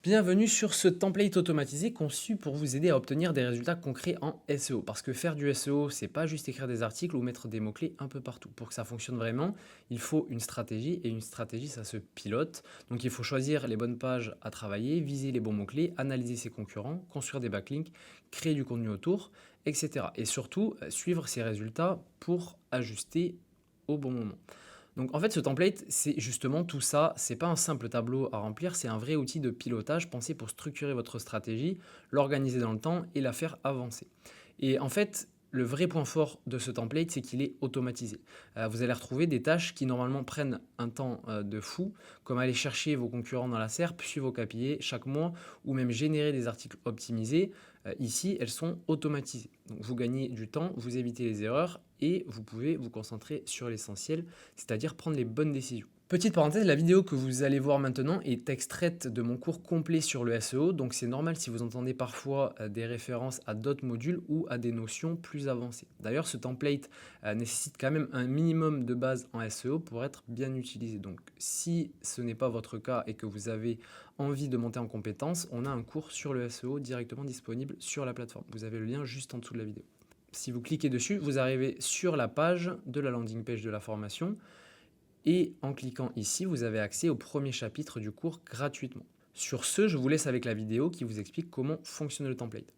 Bienvenue sur ce template automatisé conçu pour vous aider à obtenir des résultats concrets en SEO. Parce que faire du SEO, c'est pas juste écrire des articles ou mettre des mots-clés un peu partout. Pour que ça fonctionne vraiment, il faut une stratégie et une stratégie, ça se pilote. Donc il faut choisir les bonnes pages à travailler, viser les bons mots-clés, analyser ses concurrents, construire des backlinks, créer du contenu autour, etc. Et surtout, suivre ces résultats pour ajuster au bon moment. Donc en fait, ce template, c'est justement tout ça. C'est pas un simple tableau à remplir, c'est un vrai outil de pilotage pensé pour structurer votre stratégie, l'organiser dans le temps et la faire avancer. Et en fait, le vrai point fort de ce template, c'est qu'il est automatisé. Vous allez retrouver des tâches qui normalement prennent un temps de fou, comme aller chercher vos concurrents dans la SERP, suivre vos KPI chaque mois, ou même générer des articles optimisés. Ici, elles sont automatisées. Donc vous gagnez du temps, vous évitez les erreurs et vous pouvez vous concentrer sur l'essentiel, c'est-à-dire prendre les bonnes décisions. Petite parenthèse, la vidéo que vous allez voir maintenant est extraite de mon cours complet sur le SEO, donc c'est normal si vous entendez parfois des références à d'autres modules ou à des notions plus avancées. D'ailleurs, ce template nécessite quand même un minimum de base en SEO pour être bien utilisé. Donc si ce n'est pas votre cas et que vous avez envie de monter en compétences, on a un cours sur le SEO directement disponible sur la plateforme. Vous avez le lien juste en dessous de la vidéo. Si vous cliquez dessus, vous arrivez sur la page de la landing page de la formation. Et en cliquant ici, vous avez accès au premier chapitre du cours gratuitement. Sur ce, je vous laisse avec la vidéo qui vous explique comment fonctionne le template.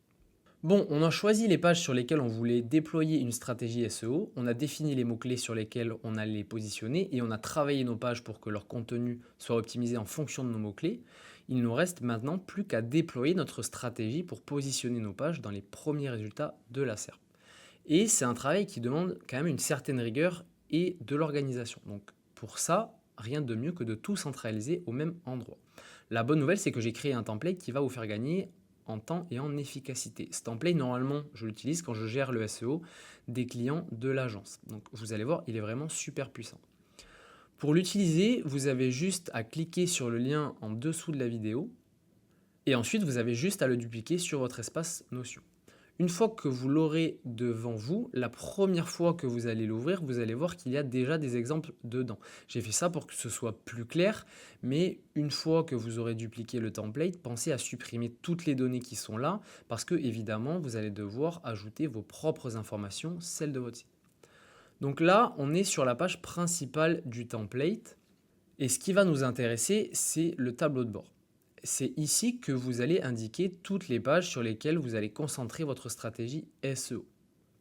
Bon, on a choisi les pages sur lesquelles on voulait déployer une stratégie SEO, on a défini les mots-clés sur lesquels on allait les positionner et on a travaillé nos pages pour que leur contenu soit optimisé en fonction de nos mots-clés. Il nous reste maintenant plus qu'à déployer notre stratégie pour positionner nos pages dans les premiers résultats de la SERP. Et c'est un travail qui demande quand même une certaine rigueur et de l'organisation. Donc pour ça, rien de mieux que de tout centraliser au même endroit. La bonne nouvelle, c'est que j'ai créé un template qui va vous faire gagner en temps et en efficacité. Ce template, normalement, je l'utilise quand je gère le SEO des clients de l'agence. Donc vous allez voir, il est vraiment super puissant. Pour l'utiliser, vous avez juste à cliquer sur le lien en dessous de la vidéo et ensuite vous avez juste à le dupliquer sur votre espace Notion. Une fois que vous l'aurez devant vous, la première fois que vous allez l'ouvrir, vous allez voir qu'il y a déjà des exemples dedans. J'ai fait ça pour que ce soit plus clair, mais une fois que vous aurez dupliqué le template, pensez à supprimer toutes les données qui sont là, parce que évidemment, vous allez devoir ajouter vos propres informations, celles de votre site. Donc là, on est sur la page principale du template, et ce qui va nous intéresser, c'est le tableau de bord. C'est ici que vous allez indiquer toutes les pages sur lesquelles vous allez concentrer votre stratégie SEO.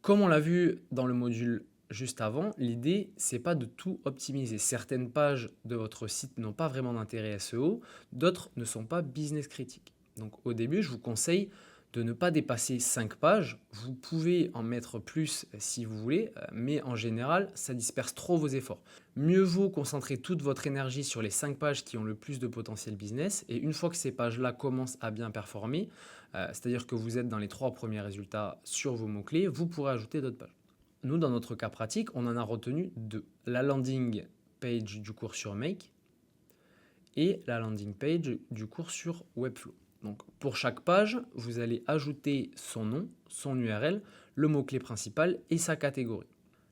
Comme on l'a vu dans le module juste avant, l'idée, c'est pas de tout optimiser. Certaines pages de votre site n'ont pas vraiment d'intérêt SEO, d'autres ne sont pas business critiques. Donc au début, je vous conseille de ne pas dépasser 5 pages. Vous pouvez en mettre plus si vous voulez, mais en général, ça disperse trop vos efforts. Mieux vaut concentrer toute votre énergie sur les 5 pages qui ont le plus de potentiel business. Et une fois que ces pages-là commencent à bien performer, c'est-à-dire que vous êtes dans les 3 premiers résultats sur vos mots-clés, vous pourrez ajouter d'autres pages. Nous, dans notre cas pratique, on en a retenu 2. La landing page du cours sur Make et la landing page du cours sur Webflow. Donc, pour chaque page, vous allez ajouter son nom, son URL, le mot-clé principal et sa catégorie.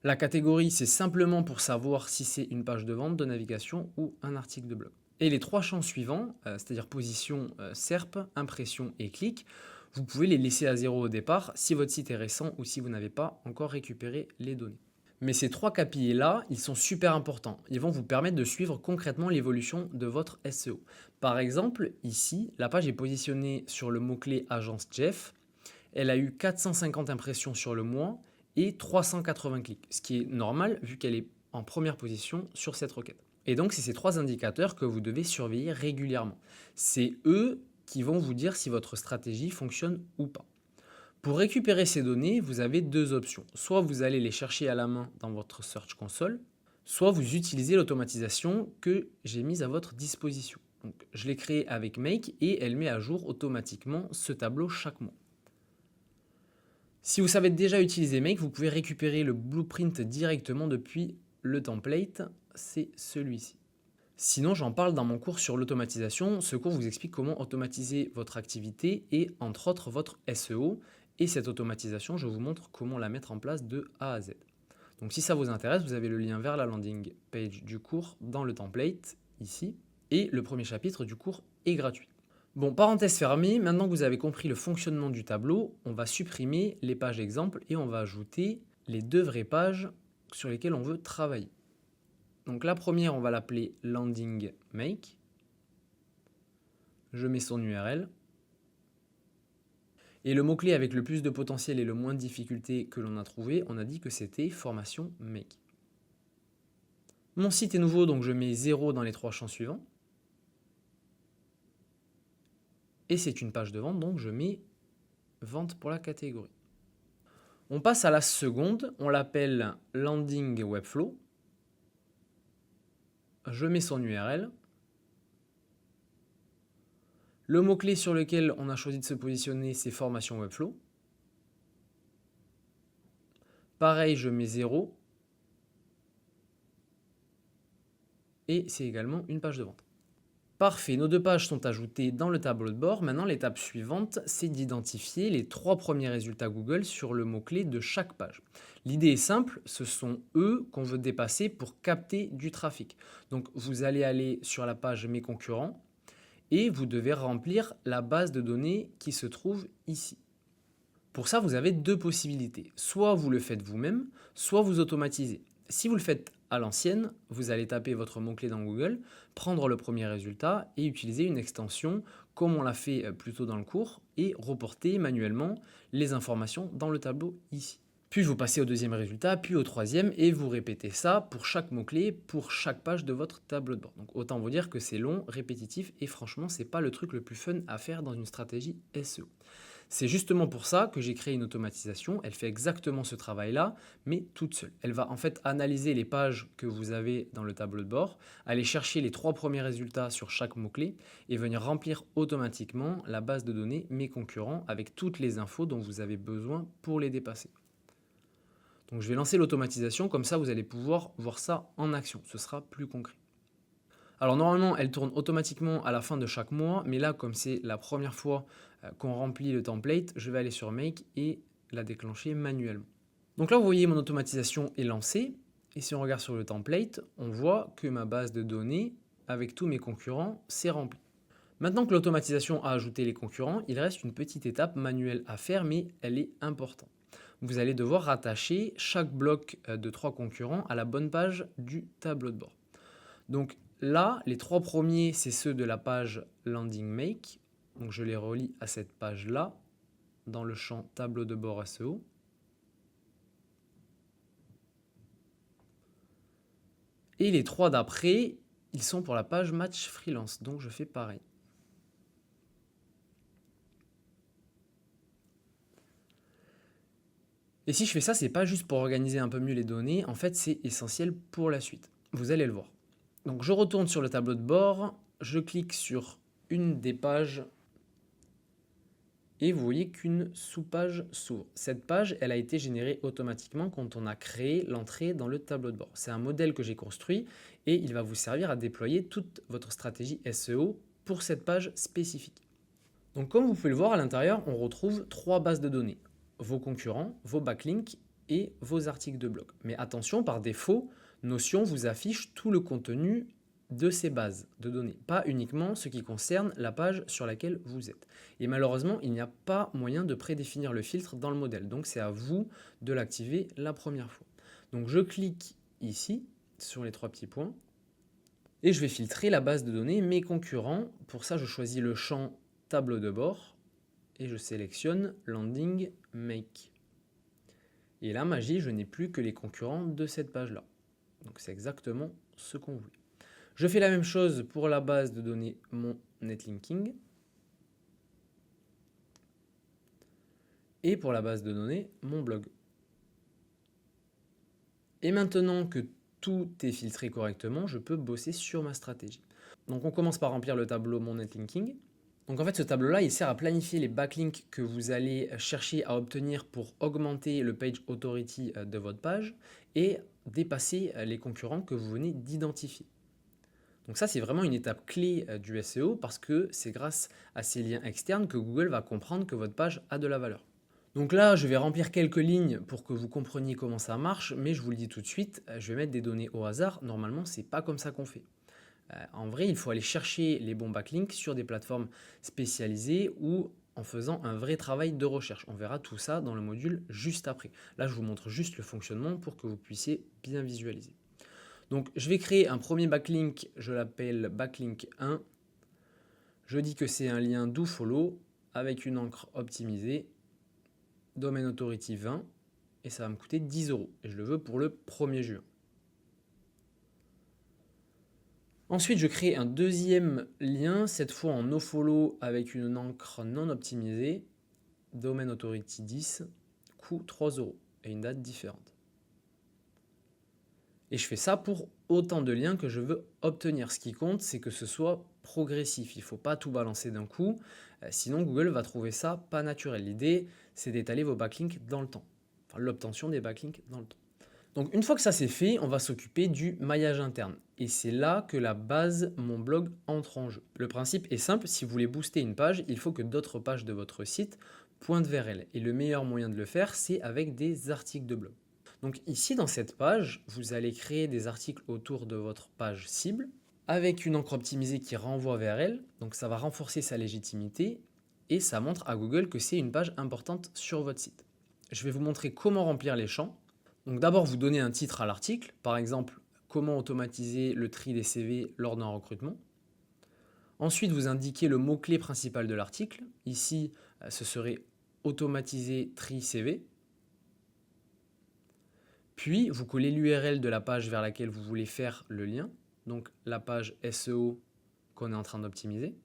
La catégorie, c'est simplement pour savoir si c'est une page de vente, de navigation ou un article de blog. Et les 3 champs suivants, c'est-à-dire position, SERP, impression et clic, vous pouvez les laisser à 0 au départ si votre site est récent ou si vous n'avez pas encore récupéré les données. Mais ces 3 KPI-là, ils sont super importants. Ils vont vous permettre de suivre concrètement l'évolution de votre SEO. Par exemple, ici, la page est positionnée sur le mot-clé Agence Jeff. Elle a eu 450 impressions sur le mois et 380 clics, ce qui est normal vu qu'elle est en première position sur cette requête. Et donc, c'est ces 3 indicateurs que vous devez surveiller régulièrement. C'est eux qui vont vous dire si votre stratégie fonctionne ou pas. Pour récupérer ces données, vous avez 2 options. Soit vous allez les chercher à la main dans votre Search Console, soit vous utilisez l'automatisation que j'ai mise à votre disposition. Donc, je l'ai créée avec Make et elle met à jour automatiquement ce tableau chaque mois. Si vous savez déjà utiliser Make, vous pouvez récupérer le blueprint directement depuis le template, c'est celui-ci. Sinon, j'en parle dans mon cours sur l'automatisation. Ce cours vous explique comment automatiser votre activité et entre autres votre SEO. Et cette automatisation, je vous montre comment la mettre en place de A à Z. Donc si ça vous intéresse, vous avez le lien vers la landing page du cours dans le template, ici. Et le premier chapitre du cours est gratuit. Bon, parenthèse fermée, maintenant que vous avez compris le fonctionnement du tableau, on va supprimer les pages exemples et on va ajouter les deux vraies pages sur lesquelles on veut travailler. Donc la première, on va l'appeler landing make. Je mets son URL. Et le mot-clé avec le plus de potentiel et le moins de difficulté que l'on a trouvé, on a dit que c'était formation make. Mon site est nouveau, donc je mets 0 dans les 3 champs suivants. Et c'est une page de vente, donc je mets vente pour la catégorie. On passe à la seconde, on l'appelle landing webflow. Je mets son URL. Le mot-clé sur lequel on a choisi de se positionner, c'est formation webflow. Pareil, je mets 0. Et c'est également une page de vente. Parfait, nos deux pages sont ajoutées dans le tableau de bord. Maintenant, l'étape suivante, c'est d'identifier les 3 premiers résultats Google sur le mot-clé de chaque page. L'idée est simple, ce sont eux qu'on veut dépasser pour capter du trafic. Donc, vous allez aller sur la page Mes concurrents et vous devez remplir la base de données qui se trouve ici. Pour ça, vous avez deux possibilités. Soit vous le faites vous-même, soit vous automatisez. Si vous le faites à l'ancienne, vous allez taper votre mot-clé dans Google, prendre le premier résultat et utiliser une extension comme on l'a fait plus tôt dans le cours et reporter manuellement les informations dans le tableau ici. Puis vous passez au deuxième résultat, puis au troisième et vous répétez ça pour chaque mot-clé, pour chaque page de votre tableau de bord. Donc autant vous dire que c'est long, répétitif et franchement, c'est pas le truc le plus fun à faire dans une stratégie SEO. C'est justement pour ça que j'ai créé une automatisation. Elle fait exactement ce travail-là, mais toute seule. Elle va en fait analyser les pages que vous avez dans le tableau de bord, aller chercher les 3 premiers résultats sur chaque mot-clé et venir remplir automatiquement la base de données Mes concurrents avec toutes les infos dont vous avez besoin pour les dépasser. Donc je vais lancer l'automatisation, comme ça vous allez pouvoir voir ça en action. Ce sera plus concret. Alors normalement, elle tourne automatiquement à la fin de chaque mois, mais là, comme c'est la première fois qu'on remplit le template, je vais aller sur Make et la déclencher manuellement. Donc là, vous voyez, mon automatisation est lancée. Et si on regarde sur le template, on voit que ma base de données, avec tous mes concurrents, s'est remplie. Maintenant que l'automatisation a ajouté les concurrents, il reste une petite étape manuelle à faire, mais elle est importante. Vous allez devoir rattacher chaque bloc de 3 concurrents à la bonne page du tableau de bord. Donc là, les 3 premiers, c'est ceux de la page Landing Make. Donc je les relie à cette page-là, dans le champ tableau de bord SEO. Et les 3 d'après, ils sont pour la page Match Freelance. Donc je fais pareil. Et si je fais ça, c'est pas juste pour organiser un peu mieux les données. En fait, c'est essentiel pour la suite. Vous allez le voir. Donc je retourne sur le tableau de bord, je clique sur une des pages et vous voyez qu'une sous-page s'ouvre. Cette page, elle a été générée automatiquement quand on a créé l'entrée dans le tableau de bord. C'est un modèle que j'ai construit et il va vous servir à déployer toute votre stratégie SEO pour cette page spécifique. Donc comme vous pouvez le voir à l'intérieur, on retrouve 3 bases de données. Vos concurrents, vos backlinks et vos articles de blog. Mais attention, par défaut, Notion vous affiche tout le contenu de ces bases de données, pas uniquement ce qui concerne la page sur laquelle vous êtes. Et malheureusement, il n'y a pas moyen de prédéfinir le filtre dans le modèle, donc c'est à vous de l'activer la première fois. Donc je clique ici, sur les 3 petits points, et je vais filtrer la base de données Mes concurrents. Pour ça, je choisis le champ tableau de bord, et je sélectionne Landing Make. Et là, magie, je n'ai plus que les concurrents de cette page-là. Donc c'est exactement ce qu'on voulait. Je fais la même chose pour la base de données Mon Netlinking. Et pour la base de données Mon blog. Et maintenant que tout est filtré correctement, je peux bosser sur ma stratégie. Donc on commence par remplir le tableau Mon Netlinking. Donc en fait, ce tableau-là, il sert à planifier les backlinks que vous allez chercher à obtenir pour augmenter le page authority de votre page et dépasser les concurrents que vous venez d'identifier. Donc ça, c'est vraiment une étape clé du SEO parce que c'est grâce à ces liens externes que Google va comprendre que votre page a de la valeur. Donc là, je vais remplir quelques lignes pour que vous compreniez comment ça marche, mais je vous le dis tout de suite, je vais mettre des données au hasard. Normalement, c'est pas comme ça qu'on fait. En vrai, il faut aller chercher les bons backlinks sur des plateformes spécialisées ou en faisant un vrai travail de recherche. On verra tout ça dans le module juste après. Là, je vous montre juste le fonctionnement pour que vous puissiez bien visualiser. Donc, je vais créer un premier backlink, je l'appelle backlink 1. Je dis que c'est un lien dofollow avec une encre optimisée, domain authority 20, et ça va me coûter 10 €. Et je le veux pour le 1er juin. Ensuite, je crée un deuxième lien, cette fois en nofollow avec une encre non optimisée, domain authority 10, coût 3 € et une date différente. Et je fais ça pour autant de liens que je veux obtenir. Ce qui compte, c'est que ce soit progressif. Il ne faut pas tout balancer d'un coup, sinon Google va trouver ça pas naturel. L'idée, c'est d'étaler vos backlinks dans le temps, enfin l'obtention des backlinks dans le temps. Donc une fois que ça c'est fait, on va s'occuper du maillage interne. Et c'est là que la base Mon Blog entre en jeu. Le principe est simple, si vous voulez booster une page, il faut que d'autres pages de votre site pointent vers elle. Et le meilleur moyen de le faire, c'est avec des articles de blog. Donc ici, dans cette page, vous allez créer des articles autour de votre page cible, avec une encre optimisée qui renvoie vers elle. Donc ça va renforcer sa légitimité, et ça montre à Google que c'est une page importante sur votre site. Je vais vous montrer comment remplir les champs. Donc d'abord, vous donnez un titre à l'article, par exemple, comment automatiser le tri des CV lors d'un recrutement. Ensuite, vous indiquez le mot-clé principal de l'article. Ici, ce serait automatiser tri CV. Puis, vous collez l'URL de la page vers laquelle vous voulez faire le lien, donc la page SEO qu'on est en train d'optimiser.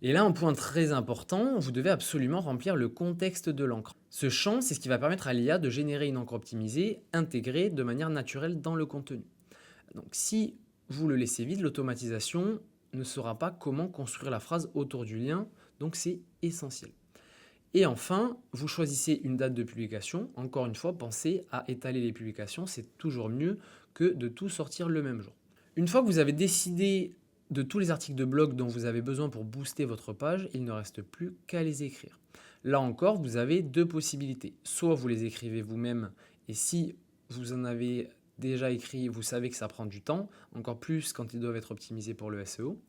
Et là, un point très important, vous devez absolument remplir le contexte de l'encre. Ce champ, c'est ce qui va permettre à l'IA de générer une encre optimisée, intégrée de manière naturelle dans le contenu. Donc si vous le laissez vide, l'automatisation ne saura pas comment construire la phrase autour du lien, donc c'est essentiel. Et enfin, vous choisissez une date de publication. Encore une fois, pensez à étaler les publications, c'est toujours mieux que de tout sortir le même jour. Une fois que vous avez décidé de tous les articles de blog dont vous avez besoin pour booster votre page, il ne reste plus qu'à les écrire. Là encore, vous avez deux possibilités. Soit vous les écrivez vous-même, et si vous en avez déjà écrit, vous savez que ça prend du temps, encore plus quand ils doivent être optimisés pour le SEO.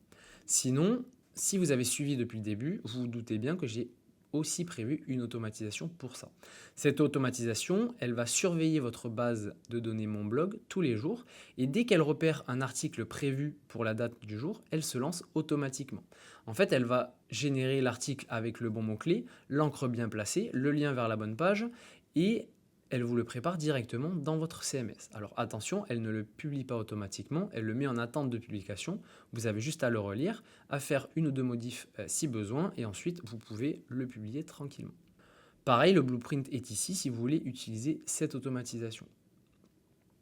Sinon, si vous avez suivi depuis le début, vous vous doutez bien que j'ai aussi prévu une automatisation pour ça. Cette automatisation, elle va surveiller votre base de données Mon Blog tous les jours et dès qu'elle repère un article prévu pour la date du jour, elle se lance automatiquement. En fait, elle va générer l'article avec le bon mot-clé, l'encre bien placée, le lien vers la bonne page et elle vous le prépare directement dans votre CMS. Alors attention, elle ne le publie pas automatiquement, elle le met en attente de publication. Vous avez juste à le relire, à faire une ou deux modifs si besoin, et ensuite vous pouvez le publier tranquillement. Pareil, le blueprint est ici si vous voulez utiliser cette automatisation.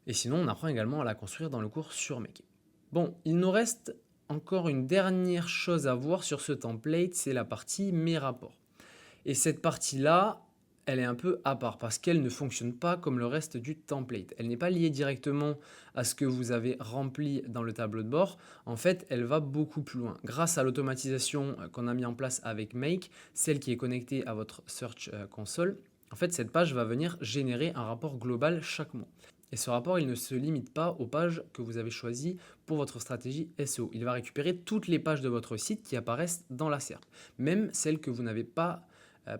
Et sinon, on apprend également à la construire dans le cours sur Make. Bon, il nous reste encore une dernière chose à voir sur ce template, c'est la partie Mes rapports. Et cette partie-là, elle est un peu à part parce qu'elle ne fonctionne pas comme le reste du template. Elle n'est pas liée directement à ce que vous avez rempli dans le tableau de bord. En fait, elle va beaucoup plus loin. Grâce à l'automatisation qu'on a mis en place avec Make, celle qui est connectée à votre Search Console, en fait, cette page va venir générer un rapport global chaque mois. Et ce rapport, il ne se limite pas aux pages que vous avez choisies pour votre stratégie SEO. Il va récupérer toutes les pages de votre site qui apparaissent dans la SERP, même celles que vous n'avez pas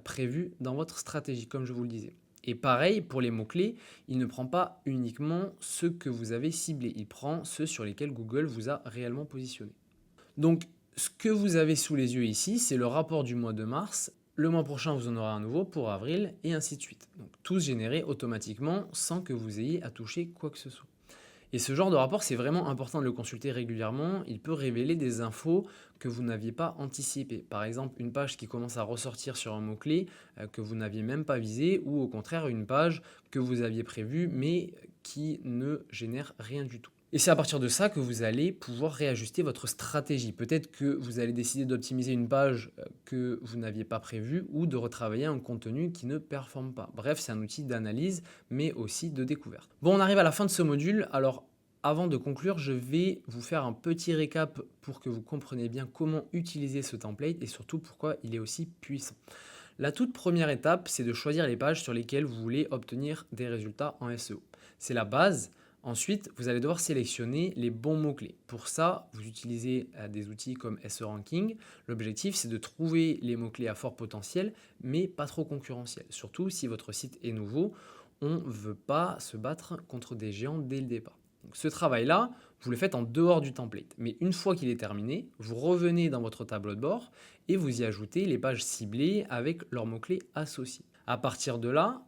prévues dans votre stratégie, comme je vous le disais. Et pareil, pour les mots-clés, il ne prend pas uniquement ceux que vous avez ciblés, il prend ceux sur lesquels Google vous a réellement positionné. Donc, ce que vous avez sous les yeux ici, c'est le rapport du mois de mars. Le mois prochain, vous en aurez un nouveau pour avril et ainsi de suite. Donc, tous générés automatiquement sans que vous ayez à toucher quoi que ce soit. Et ce genre de rapport, c'est vraiment important de le consulter régulièrement. Il peut révéler des infos que vous n'aviez pas anticipées. Par exemple, une page qui commence à ressortir sur un mot-clé que vous n'aviez même pas visé, ou au contraire, une page que vous aviez prévue mais qui ne génère rien du tout. Et c'est à partir de ça que vous allez pouvoir réajuster votre stratégie. Peut-être que vous allez décider d'optimiser une page que vous n'aviez pas prévue ou de retravailler un contenu qui ne performe pas. Bref, c'est un outil d'analyse, mais aussi de découverte. Bon, on arrive à la fin de ce module. Alors, avant de conclure, je vais vous faire un petit récap pour que vous compreniez bien comment utiliser ce template et surtout pourquoi il est aussi puissant. La toute première étape, c'est de choisir les pages sur lesquelles vous voulez obtenir des résultats en SEO. C'est la base. Ensuite, vous allez devoir sélectionner les bons mots-clés. Pour ça, vous utilisez des outils comme SEO Ranking. L'objectif, c'est de trouver les mots-clés à fort potentiel, mais pas trop concurrentiels. Surtout si votre site est nouveau, on ne veut pas se battre contre des géants dès le départ. Donc, ce travail-là, vous le faites en dehors du template. Mais une fois qu'il est terminé, vous revenez dans votre tableau de bord et vous y ajoutez les pages ciblées avec leurs mots-clés associés. À partir de là,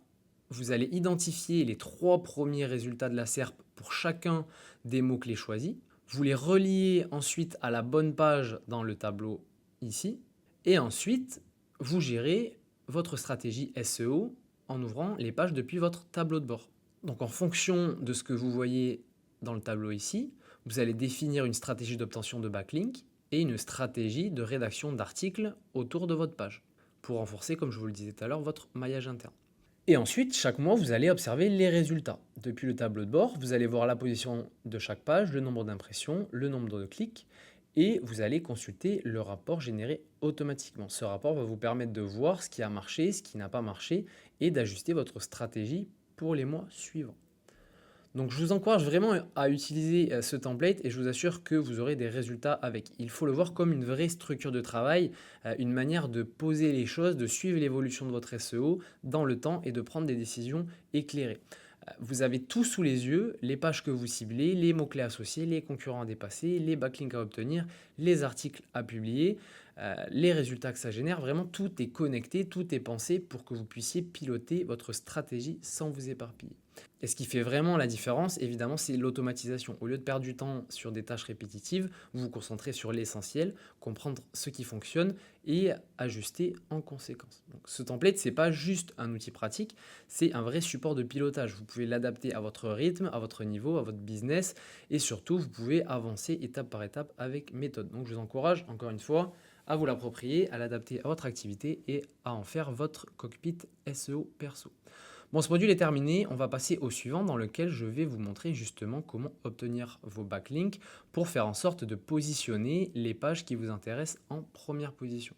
vous allez identifier les 3 premiers résultats de la SERP pour chacun des mots-clés choisis. Vous les reliez ensuite à la bonne page dans le tableau ici. Et ensuite, vous gérez votre stratégie SEO en ouvrant les pages depuis votre tableau de bord. Donc en fonction de ce que vous voyez dans le tableau ici, vous allez définir une stratégie d'obtention de backlink et une stratégie de rédaction d'articles autour de votre page pour renforcer, comme je vous le disais tout à l'heure, votre maillage interne. Et ensuite, chaque mois, vous allez observer les résultats. Depuis le tableau de bord, vous allez voir la position de chaque page, le nombre d'impressions, le nombre de clics, et vous allez consulter le rapport généré automatiquement. Ce rapport va vous permettre de voir ce qui a marché, ce qui n'a pas marché, et d'ajuster votre stratégie pour les mois suivants. Donc je vous encourage vraiment à utiliser ce template et je vous assure que vous aurez des résultats avec. Il faut le voir comme une vraie structure de travail, une manière de poser les choses, de suivre l'évolution de votre SEO dans le temps et de prendre des décisions éclairées. Vous avez tout sous les yeux, les pages que vous ciblez, les mots-clés associés, les concurrents à dépasser, les backlinks à obtenir, les articles à publier, les résultats que ça génère. Vraiment, tout est connecté, tout est pensé pour que vous puissiez piloter votre stratégie sans vous éparpiller. Et ce qui fait vraiment la différence, évidemment, c'est l'automatisation. Au lieu de perdre du temps sur des tâches répétitives, vous vous concentrez sur l'essentiel, comprendre ce qui fonctionne et ajuster en conséquence. Donc, ce template, ce n'est pas juste un outil pratique, c'est un vrai support de pilotage. Vous pouvez l'adapter à votre rythme, à votre niveau, à votre business et surtout, vous pouvez avancer étape par étape avec méthode. Donc, je vous encourage, encore une fois, à vous l'approprier, à l'adapter à votre activité et à en faire votre cockpit SEO perso. Bon, ce module est terminé, on va passer au suivant dans lequel je vais vous montrer justement comment obtenir vos backlinks pour faire en sorte de positionner les pages qui vous intéressent en première position.